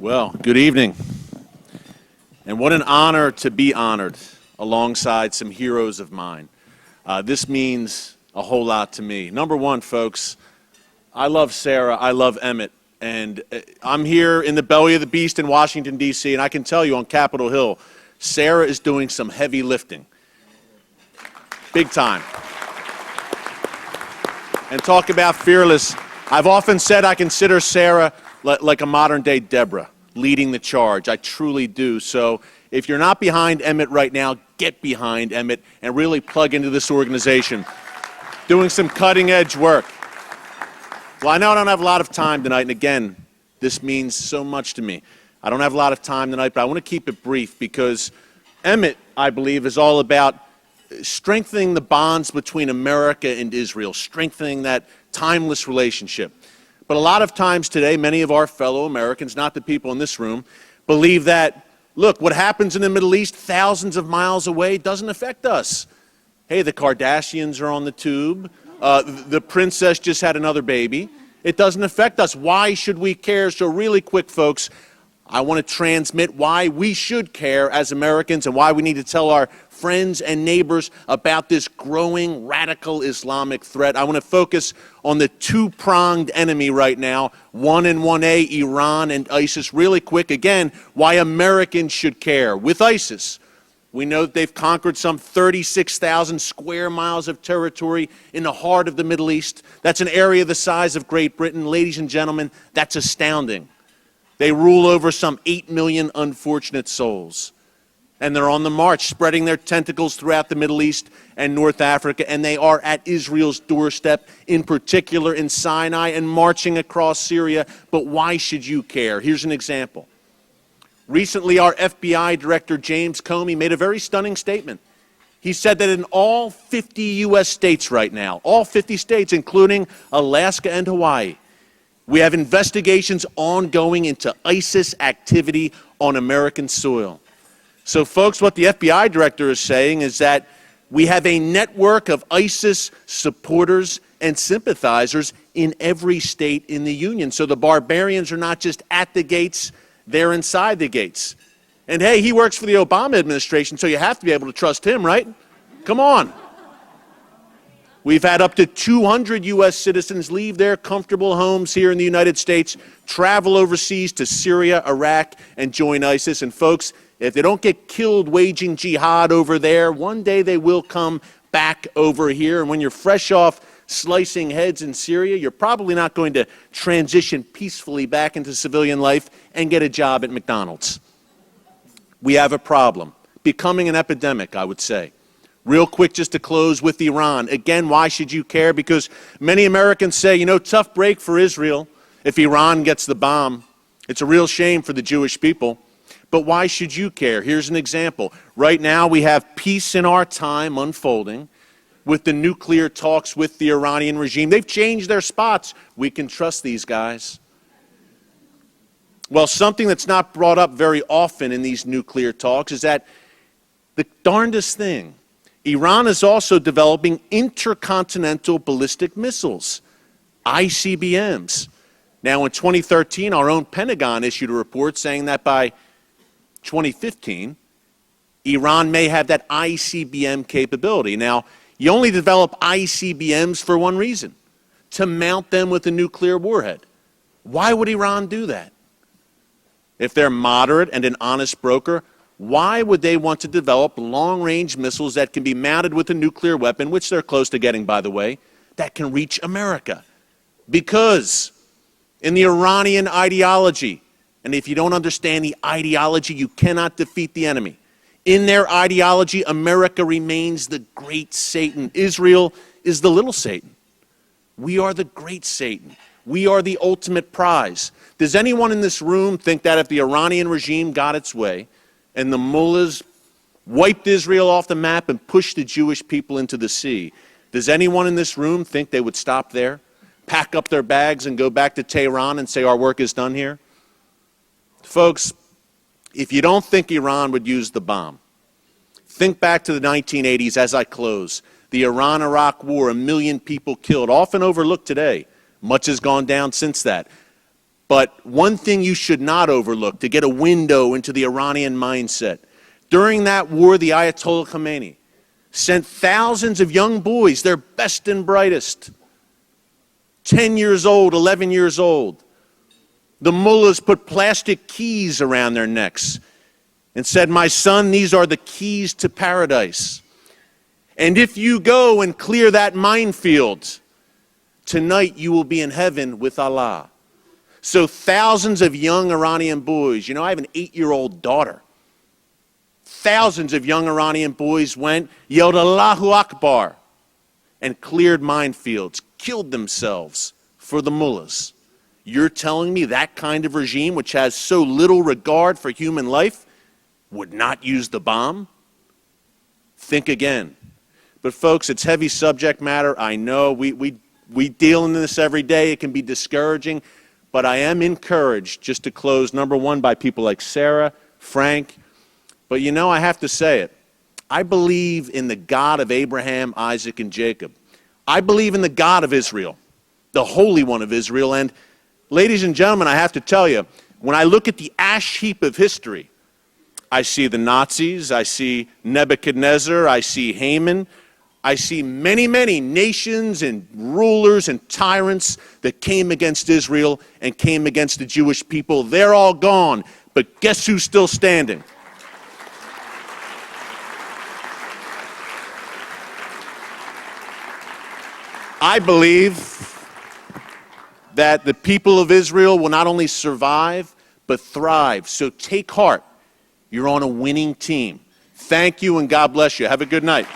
Well, good evening. And what an honor to be honored alongside some heroes of mine. This means a whole lot to me. Number one, folks, I love Sarah, I love EMET, and I'm here in the belly of the beast in Washington, D.C., and I can tell you on Capitol Hill, Sarah is doing some heavy lifting. Big time. And talk about fearless. I've often said I consider Sarah like a modern-day Deborah, leading the charge. I truly do. So if you're not behind EMET right now, get behind EMET and really plug into this organization. Doing some cutting-edge work. Well, I know I don't have a lot of time tonight, and again, this means so much to me. I don't have a lot of time tonight, but I want to keep it brief because EMET, I believe, is all about strengthening the bonds between America and Israel, strengthening that timeless relationship. But a lot of times today, many of our fellow Americans, not the people in this room, believe that, look, what happens in the Middle East thousands of miles away doesn't affect us. Hey, the Kardashians are on the tube. The princess just had another baby. It doesn't affect us. Why should we care? So really quick, folks, I want to transmit why we should care as Americans and why we need to tell our friends and neighbors about this growing radical Islamic threat. I want to focus on the two-pronged enemy right now, 1 and 1A, Iran and ISIS. Really quick, again, why Americans should care. With ISIS, we know that they've conquered some 36,000 square miles of territory in the heart of the Middle East. That's an area the size of Great Britain. Ladies and gentlemen, that's astounding. They rule over some 8 million unfortunate souls. And they're on the march, spreading their tentacles throughout the Middle East and North Africa, and they are at Israel's doorstep, in particular in Sinai, and marching across Syria. But why should you care? Here's an example. Recently, our FBI Director, James Comey, made a very stunning statement. He said that in all 50 U.S. states right now, all 50 states, including Alaska and Hawaii, we have investigations ongoing into ISIS activity on American soil. So, folks, what the FBI director is saying is that we have a network of ISIS supporters and sympathizers in every state in the union. So the barbarians are not just at the gates, they're inside the gates. And hey, he works for the Obama administration, so you have to be able to trust him, right? Come on. We've had up to 200 U.S. citizens leave their comfortable homes here in the United States, travel overseas to Syria, Iraq, and join ISIS. And folks, if they don't get killed waging jihad over there, one day they will come back over here. And when you're fresh off slicing heads in Syria, you're probably not going to transition peacefully back into civilian life and get a job at McDonald's. We have a problem, becoming an epidemic, I would say. Real quick, just to close with Iran. Again, why should you care? Because many Americans say, you know, tough break for Israel if Iran gets the bomb. It's a real shame for the Jewish people. But why should you care? Here's an example. Right now, we have peace in our time unfolding with the nuclear talks with the Iranian regime. They've changed their spots. We can trust these guys. Well, something that's not brought up very often in these nuclear talks is that the darndest thing, Iran is also developing intercontinental ballistic missiles, ICBMs. Now, in 2013, our own Pentagon issued a report saying that by 2015, Iran may have that ICBM capability. Now, you only develop ICBMs for one reason, to mount them with a nuclear warhead. Why would Iran do that? If they're moderate and an honest broker, why would they want to develop long-range missiles that can be mounted with a nuclear weapon, which they're close to getting, by the way, that can reach America? Because in the Iranian ideology, and if you don't understand the ideology, you cannot defeat the enemy. In their ideology, America remains the great Satan. Israel is the little Satan. We are the great Satan. We are the ultimate prize. Does anyone in this room think that if the Iranian regime got its way and the mullahs wiped Israel off the map and pushed the Jewish people into the sea, does anyone in this room think they would stop there, pack up their bags and go back to Tehran and say our work is done here? Folks, if you don't think Iran would use the bomb, think back to the 1980s as I close. The Iran-Iraq War, 1 million people killed, often overlooked today. Much has gone down since that. But one thing you should not overlook to get a window into the Iranian mindset, during that war, the Ayatollah Khomeini sent thousands of young boys, their best and brightest, 10 years old, 11 years old. The mullahs put plastic keys around their necks and said, "My son, these are the keys to paradise. And if you go and clear that minefield, tonight you will be in heaven with Allah." So thousands of young Iranian boys, you know, I have an 8-year-old daughter. Thousands of young Iranian boys went, yelled Allahu Akbar, and cleared minefields, killed themselves for the mullahs. You're telling me that kind of regime, which has so little regard for human life, would not use the bomb? Think again. But folks, it's heavy subject matter. I know we deal in this every day. It can be discouraging. But I am encouraged, just to close, number one, by people like Sarah, Frank. But you know, I have to say it. I believe in the God of Abraham, Isaac, and Jacob. I believe in the God of Israel, the Holy One of Israel. And ladies and gentlemen, I have to tell you, when I look at the ash heap of history, I see the Nazis, I see Nebuchadnezzar, I see Haman, I see many, many nations and rulers and tyrants that came against Israel and came against the Jewish people. They're all gone, but guess who's still standing? I believe that the people of Israel will not only survive, but thrive. So take heart. You're on a winning team. Thank you, and God bless you. Have a good night.